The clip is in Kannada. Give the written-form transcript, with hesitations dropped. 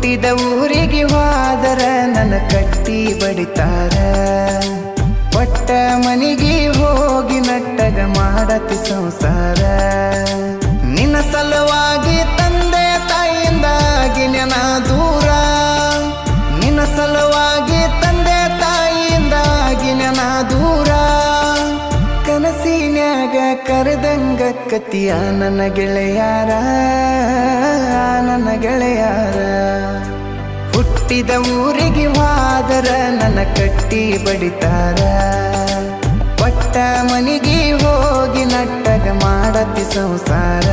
ಹುಟ್ಟಿದ ಊರಿಗೆ ಹೋದರ ನನ್ನ ಕಟ್ಟಿ ಬಡಿತಾರ ಒಟ್ಟ ಮನಿಗೆ ಹೋಗಿ ನಟ್ಟಗ ಮಾಡತಿ ಸಂಸಾರ ನಿನ್ನ ಸಲುವಾಗಿ ತಂದೆ ತಾಯಿಯಿಂದಾಗಿ ನೆನ ದೂರ ನಿನ್ನ ಸಲುವಾಗಿ ತಂದೆ ತಾಯಿಯಿಂದಾಗಿ ನೆನ ದೂರ ಕನಸಿನ್ಯಾಗ ಕರೆದಂಗ ಕತಿಯ ನನ್ನ ಗೆಳೆಯಾರ ನನ್ನ ಗೆಳೆಯಾರ ಹುಟ್ಟಿದ ಊರಿಗೆ ಹೋದರ ನನ್ನ ಕಟ್ಟಿ ಬಡಿತಾರ ಒಟ್ಟ ಮನಿಗೆ ಹೋಗಿ ನಟ್ಟಗ ಮಾಡತಿ ಸಂಸಾರ